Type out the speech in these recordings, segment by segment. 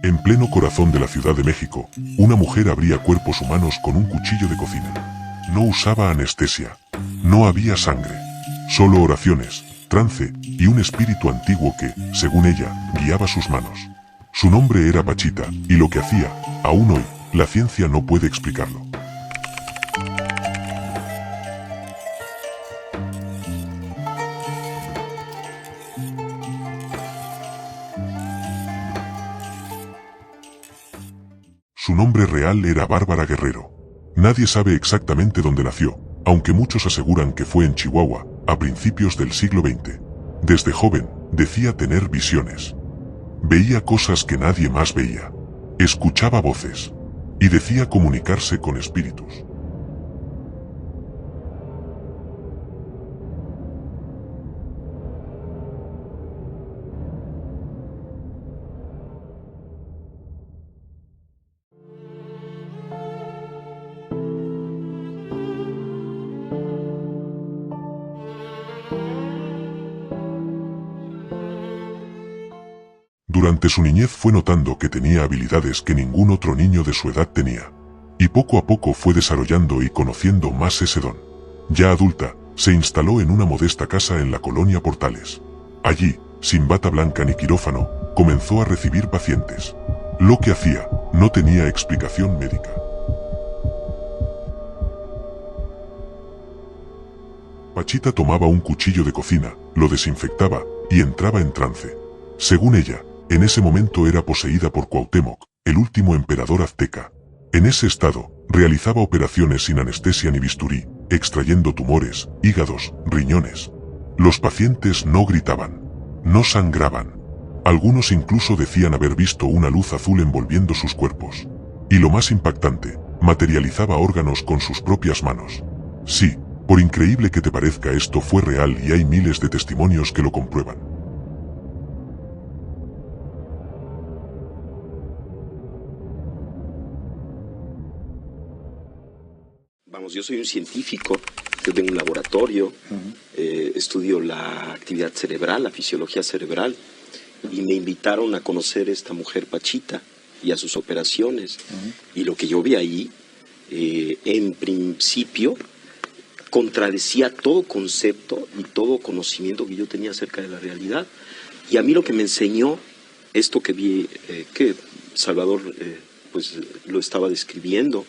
En pleno corazón de la Ciudad de México, una mujer abría cuerpos humanos con un cuchillo de cocina. No usaba anestesia. No había sangre. Solo oraciones, trance y un espíritu antiguo que, según ella, guiaba sus manos. Su nombre era Pachita, y lo que hacía, aún hoy, la ciencia no puede explicarlo. Su nombre real era Bárbara Guerrero. Nadie sabe exactamente dónde nació, aunque muchos aseguran que fue en Chihuahua, a principios del siglo XX. Desde joven, decía tener visiones. Veía cosas que nadie más veía. Escuchaba voces. Y decía comunicarse con espíritus. Durante su niñez fue notando que tenía habilidades que ningún otro niño de su edad tenía. Y poco a poco fue desarrollando y conociendo más ese don. Ya adulta, se instaló en una modesta casa en la colonia Portales. Allí, sin bata blanca ni quirófano, comenzó a recibir pacientes. Lo que hacía, no tenía explicación médica. Pachita tomaba un cuchillo de cocina, lo desinfectaba, y entraba en trance. Según ella, en ese momento era poseída por Cuauhtémoc, el último emperador azteca. En ese estado, realizaba operaciones sin anestesia ni bisturí, extrayendo tumores, hígados, riñones. Los pacientes no gritaban, no sangraban. Algunos incluso decían haber visto una luz azul envolviendo sus cuerpos. Y lo más impactante, materializaba órganos con sus propias manos. Sí, por increíble que te parezca, esto fue real y hay miles de testimonios que lo comprueban. Vamos, yo soy un científico, yo tengo un laboratorio, estudio la actividad cerebral, la fisiología cerebral, y me invitaron a conocer a esta mujer Pachita y a sus operaciones. Y lo que yo vi ahí, en principio, contradecía todo concepto y todo conocimiento que yo tenía acerca de la realidad. Y a mí lo que me enseñó, esto que vi, que Salvador pues lo estaba describiendo,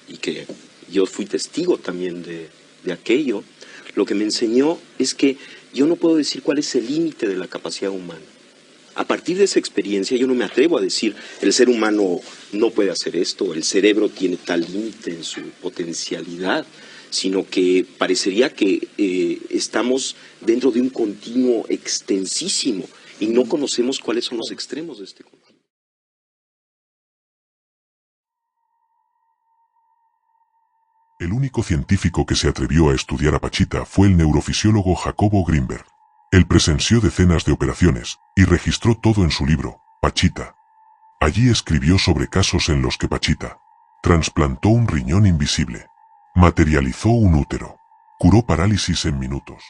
y que yo fui testigo también de aquello, lo que me enseñó es que yo no puedo decir cuál es el límite de la capacidad humana. A partir de esa experiencia yo no me atrevo a decir el ser humano no puede hacer esto, o el cerebro tiene tal límite en su potencialidad, sino que parecería que estamos dentro de un continuo extensísimo y no conocemos cuáles son los extremos de este continuo. El único científico que se atrevió a estudiar a Pachita fue el neurofisiólogo Jacobo Grinberg. Él presenció decenas de operaciones y registró todo en su libro, Pachita. Allí escribió sobre casos en los que Pachita trasplantó un riñón invisible, materializó un útero, curó parálisis en minutos.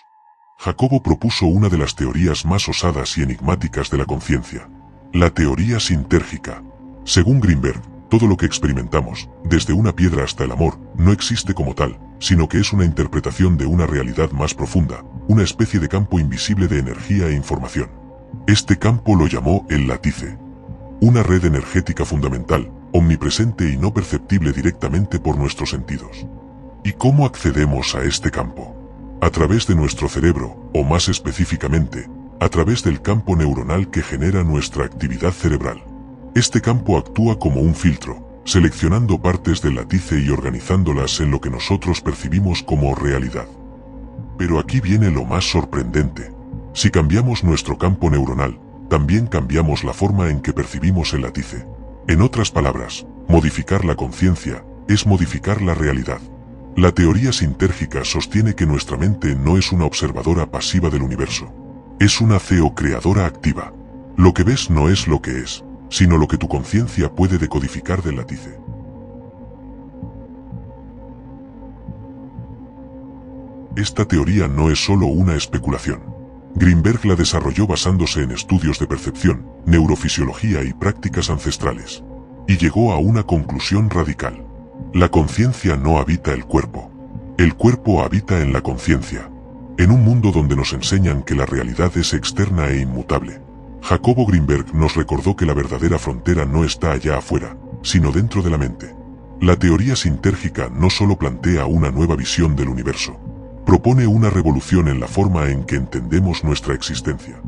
Jacobo propuso una de las teorías más osadas y enigmáticas de la conciencia, la teoría sintérgica. Según Grinberg, todo lo que experimentamos, desde una piedra hasta el amor, no existe como tal, sino que es una interpretación de una realidad más profunda, una especie de campo invisible de energía e información. Este campo lo llamó el látice. Una red energética fundamental, omnipresente y no perceptible directamente por nuestros sentidos. ¿Y cómo accedemos a este campo? A través de nuestro cerebro, o más específicamente, a través del campo neuronal que genera nuestra actividad cerebral. Este campo actúa como un filtro, seleccionando partes del látice y organizándolas en lo que nosotros percibimos como realidad. Pero aquí viene lo más sorprendente. Si cambiamos nuestro campo neuronal, también cambiamos la forma en que percibimos el látice. En otras palabras, modificar la conciencia es modificar la realidad. La teoría sintérgica sostiene que nuestra mente no es una observadora pasiva del universo. Es una co-creadora activa. Lo que ves no es lo que es, sino lo que tu conciencia puede decodificar del látice. Esta teoría no es solo una especulación. Greenberg la desarrolló basándose en estudios de percepción, neurofisiología y prácticas ancestrales. Y llegó a una conclusión radical. La conciencia no habita el cuerpo. El cuerpo habita en la conciencia. En un mundo donde nos enseñan que la realidad es externa e inmutable, Jacobo Greenberg nos recordó que la verdadera frontera no está allá afuera, sino dentro de la mente. La teoría sintérgica no solo plantea una nueva visión del universo, propone una revolución en la forma en que entendemos nuestra existencia.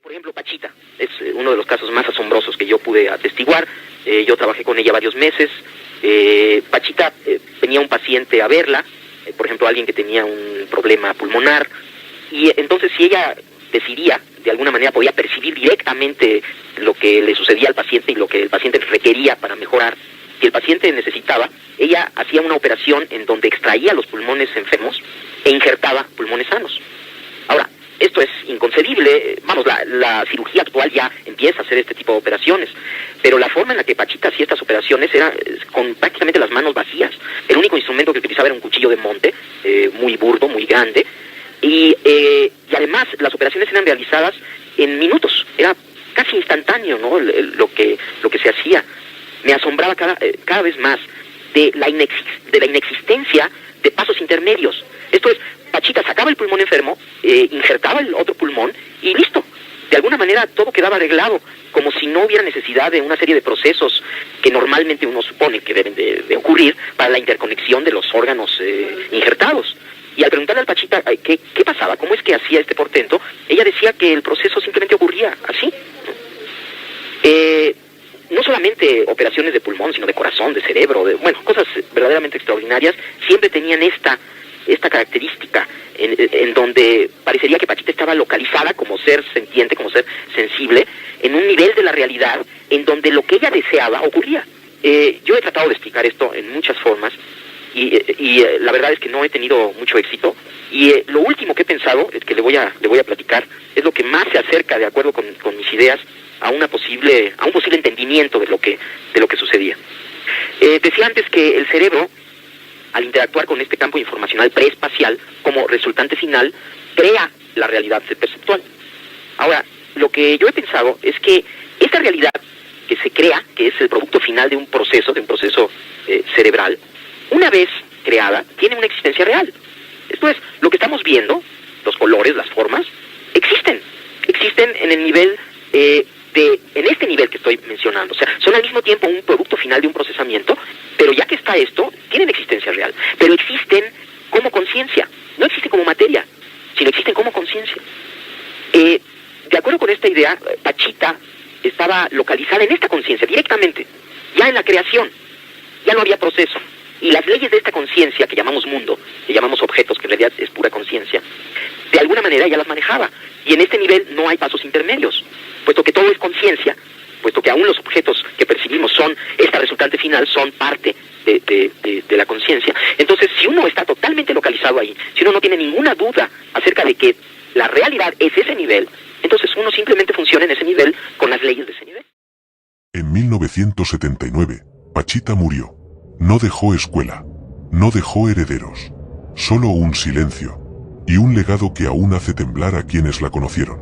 Por ejemplo, Pachita es uno de los casos más asombrosos que yo pude atestiguar. Yo trabajé con ella varios meses. Pachita venía un paciente a verla, por ejemplo, alguien que tenía un problema pulmonar, y entonces si ella decidía, de alguna manera podía percibir directamente lo que le sucedía al paciente y lo que el paciente requería para mejorar, si el paciente necesitaba, ella hacía una operación en donde extraía los pulmones enfermos e injertaba pulmones sanos. Ahora, esto es inconcebible. Vamos, la cirugía actual ya empieza a hacer este tipo de operaciones, pero la forma en la que Pachita hacía estas operaciones era con prácticamente las manos vacías. El único instrumento que utilizaba era un cuchillo de monte, muy burdo, muy grande, y además las operaciones eran realizadas en minutos. Era casi instantáneo, ¿no? Lo que se hacía. Me asombraba cada vez más de la inexistencia de pasos intermedios. Esto es, Pachita sacaba el pulmón enfermo, injertaba el otro pulmón y listo. De alguna manera todo quedaba arreglado, como si no hubiera necesidad de una serie de procesos que normalmente uno supone que deben de ocurrir para la interconexión de los órganos injertados. Y al preguntarle al Pachita qué pasaba, cómo es que hacía este portento, ella decía que el proceso simplemente ocurría así. No solamente operaciones de pulmón, sino de corazón, de cerebro, cosas verdaderamente extraordinarias, siempre tenían esta característica en donde parecería que Pachita estaba localizada como ser sentiente, como ser sensible, en un nivel de la realidad en donde lo que ella deseaba ocurría. Yo he tratado de explicar esto en muchas formas y la verdad es que no he tenido mucho éxito, y lo último que he pensado, que le voy a platicar, es lo que más se acerca, de acuerdo con mis ideas, a un posible entendimiento de lo que sucedía. Decía antes que el cerebro, al interactuar con este campo informacional preespacial, como resultante final, crea la realidad perceptual. Ahora, lo que yo he pensado es que esta realidad que se crea, que es el producto final de un proceso cerebral, una vez creada, tiene una existencia real. Esto es, lo que estamos viendo, los colores, las formas, existen en el nivel en este nivel que estoy mencionando. O sea, son al mismo tiempo un producto final de un procesamiento, pero ya que está esto, tienen existencia real. Pero existen como conciencia. No existen como materia, sino existen como conciencia. De acuerdo con esta idea, Pachita estaba localizada en esta conciencia, directamente, ya en la creación. Ya no había proceso. Y las leyes de esta conciencia, que llamamos mundo, que llamamos objetos, que en realidad es pura conciencia, de alguna manera ya las manejaba. Y en este nivel no hay pasos intermedios, puesto que todo es conciencia, puesto que aún los objetos que percibimos son, esta resultante final, son parte de la conciencia. Entonces, si uno está totalmente localizado ahí, si uno no tiene ninguna duda acerca de que la realidad es ese nivel, entonces uno simplemente funciona en ese nivel con las leyes de ese nivel. En 1979, Pachita murió. No dejó escuela, no dejó herederos, solo un silencio, y un legado que aún hace temblar a quienes la conocieron.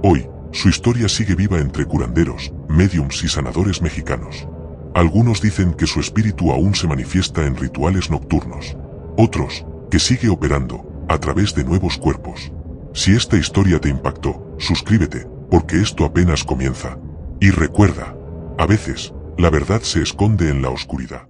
Hoy, su historia sigue viva entre curanderos, médiums y sanadores mexicanos. Algunos dicen que su espíritu aún se manifiesta en rituales nocturnos. Otros, que sigue operando, a través de nuevos cuerpos. Si esta historia te impactó, suscríbete, porque esto apenas comienza. Y recuerda, a veces, la verdad se esconde en la oscuridad.